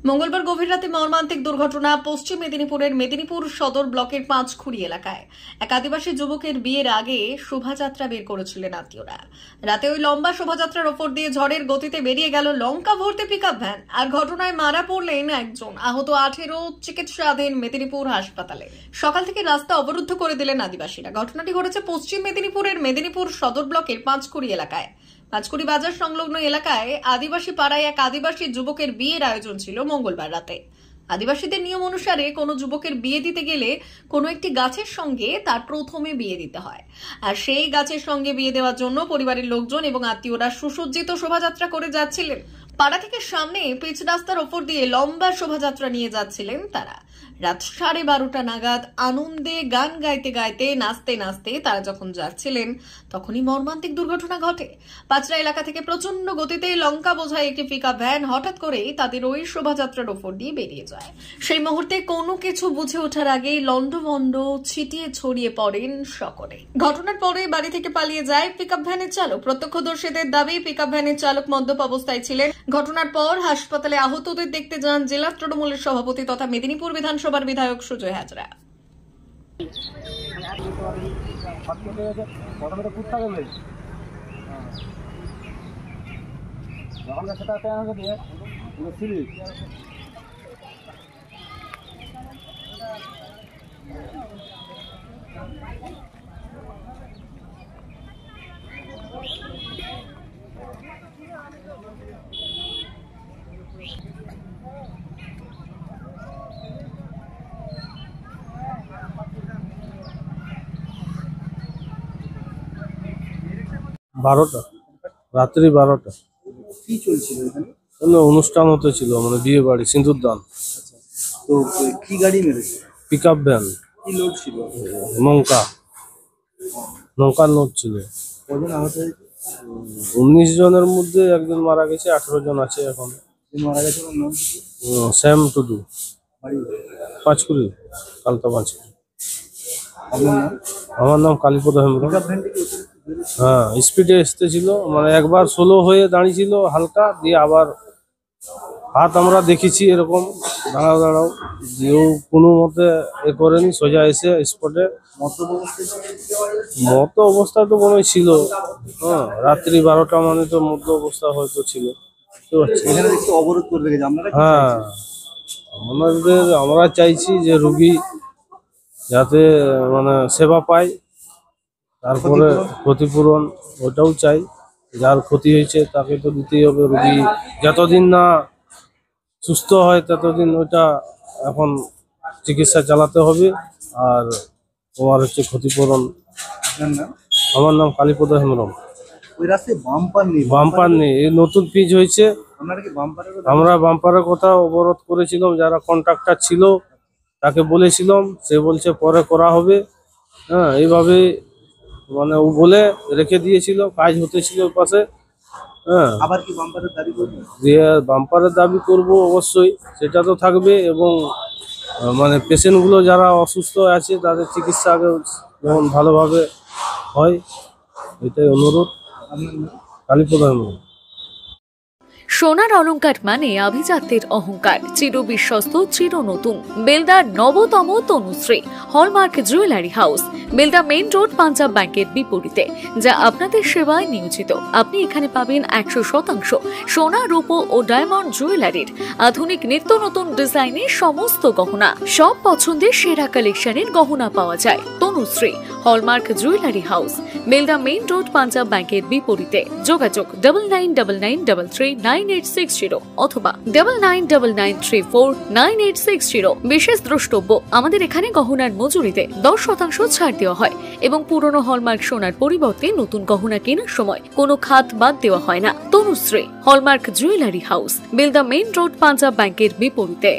মঙ্গলবার গভীর রাতে মর্মান্তিক দুর্ঘটনা পশ্চিম মেদিনীপুরের মেদিনীপুর সদর ব্লকের পাঁচখুড়ি এলাকায় এক আদিবাসী যুবকের বিয়ের আগে শোভাযাত্রা বের করেছিলেন আত্মীয়রা। রাতে ওই লম্বা শোভাযাত্রার ওপর দিয়ে ঝড়ের গতিতে বেরিয়ে গেল লঙ্কা ভর্তি পিকআপ ভ্যান। আর ঘটনায় মারা পড়লেন একজন, আহত 18 চিকিৎসাধীন মেদিনীপুর হাসপাতালে। সকাল থেকে রাস্তা অবরুদ্ধ করে দিলেন আদিবাসীরা। ঘটনাটি ঘটেছে পশ্চিম মেদিনীপুরের মেদিনীপুর সদর ব্লকের পাঁচখুড়ি এলাকায়। পাঁচকুড়ি বাজার সংলগ্ন এলাকায় আদিবাসী পাড়ায় এক আদিবাসী যুবকের বিয়ের আয়োজন ছিল মঙ্গলবার রাতে। আদিবাসীদের নিয়ম অনুসারে কোনো যুবকের বিয়ে দিতে গেলে কোনো একটি গাছের সঙ্গে তার প্রথমে বিয়ে দিতে হয়। আর সেই গাছের সঙ্গে বিয়ে দেওয়ার জন্য পরিবারের লোকজন এবং আত্মীয়রা সুসজ্জিত শোভাযাত্রা করে যাচ্ছিলেন। পাড়া থেকে সামনে পিচ রাস্তার ওপর দিয়ে লম্বা শোভাযাত্রা নিয়ে যাচ্ছিলেন তারা। রাত 12:30 নাগাদ আনন্দে গান গাইতে গাইতে নাচতে নাচতে তারা যখন যাচ্ছিলেন তখনই মর্মান্তিক দুর্ঘটনা ঘটে। পাঁচরা এলাকা থেকে প্রচন্ড গতিতে লঙ্কা বোঝাই একটি পিকআপ ভ্যান হঠাৎ করে তাদের ওই শোভাযাত্রার ওপর দিয়ে বেরিয়ে যায়। সেই মুহূর্তে কোনো কিছু বুঝে ওঠার আগেই লন্ডভন্ড ছিটিয়ে ছড়িয়ে পড়েন সকলে। ঘটনার পরে বাড়ি থেকে পালিয়ে যায় পিকআপ ভ্যানের চালক। প্রত্যক্ষদর্শীদের দাবি পিকআপ ভ্যানের চালক মদ্যপ অবস্থায় ছিলেন। ঘটনার পর হাসপাতালে আহতদের দেখতে যান জেলা তৃণমূলের সভাপতি তথা মেদিনীপুর বিধানসভার বিধায়ক সুজয় হাজরা। রাত্রি 12টা কি চলছিল এখানে? অনুষ্ঠান হতেছিল, মানে বিয়ে বাড়ি সিঁদুরদান। তো কি গাড়ি মেরেছে? পিকআপ ভ্যান, কি লোড ছিল? নৌকার লোড ছিল। কজন আহত হয়েছে? 19 জনের মধ্যে একজন মারা গেছে, 18 জন আছে এখন। মারা গেছে ওর নাম কি? শ্যাম টুডু, বাড়ি পাঁচকুড়ি, কালতা পাঁচকুড়ি। আপনার নাম? আমার নাম কালীপদ হেমব্রম। পিকআপ ভ্যানটি কি অতিরিক্ত জোরে ছিল? হ্যাঁ, স্পিডে আসতেছিল, মানে একবার স্লো হয়ে দাঁড়িয়েছিল হালকা, দিয়ে আবার হাত আমরা দেখেছি এরকম দাঁড়াও দিয়েও কোনো মতে এ করেনি, সোজা এসে স্পটে। মত অবস্থা তো মনে ছিল। হ্যাঁ, রাত্রি 12টা মানে তো মধ্য অবস্থা হয়তো ছিল। এখানে দেখতে অবরোধ করে রেখেছে, আপনারা? হ্যাঁ, আমরা চাইছি যে রুগী যাতে মানে সেবা পায়, তারপরে ক্ষতিপূরণ ওটাও চাই। যার ক্ষতি হয়েছে তাকে তো দিতেই হবে। রুগী যতদিন না সুস্থ হয় ততদিন ওইটা এখন চিকিৎসা চালাতে হবে। আর তোমার হচ্ছে ক্ষতিপূরণ। আপনার নাম? আমার নাম কালীপদ হেমব্রম। ওই রাস্তায় বাম্পার নেই, এই নতুন পিচ হয়েছে। আপনারা কি বাম্পারের কথা? আমরা বাম্পারের কথা অবরোধ করেছিলাম, যারা কন্ট্রাক্টর ছিল তাকে বলেছিলাম, সে বলছে পরে করা হবে। হ্যাঁ, এইভাবে মানে ও বলে রেখে দিয়েছিল, কাজ হতেছিল ওর পাশে। হ্যাঁ, আবার কি বাম্পারের দাবি করবেন? দিয়ে বাম্পারের দাবি করব অবশ্যই, সেটা তো থাকবে। এবং মানে পেশেন্টগুলো যারা অসুস্থ আছে তাদের চিকিৎসা আগে যেমন ভালোভাবে হয়, এটাই অনুরোধ। কালীপদ হেমব্রম। সোনার অলংকার মানে আভিজাত্যের অহংকার, চির বিশ্বস্ত, চির নতুন। বেলদার নবতম Tanushree hallmark jewellery house, Belda main road, Punjab ব্যাংকের বিপরীতে, যা আপনাদের সেবায় নিয়োজিত। আপনি এখানে পাবেন 100% সোনা, রূপো ও ডায়মন্ড জুয়েলারির আধুনিক নিত্য নতুন ডিজাইনের সমস্ত গহনা। সব পছন্দের সেরা কালেকশনের গহনা পাওয়া যায়। Tanushree hallmark jewellery house, Belda main road, Punjab ব্যাংকের বিপরীতে। যোগাযোগ 9999399860 অথবা 9999349860। বিশেষ দ্রষ্টব্য, আমাদের এখানে গহনার মজুরিতে 10% ছাড় দেওয়া হয় এবং পুরনো হলমার্ক সোনার পরিবর্তে নতুন গহনা কেনার সময় কোনো খাত বাদ দেওয়া হয় না। Tanushree hallmark jewellery house, Belda main road, Punjab ব্যাংকের বিপরীতে।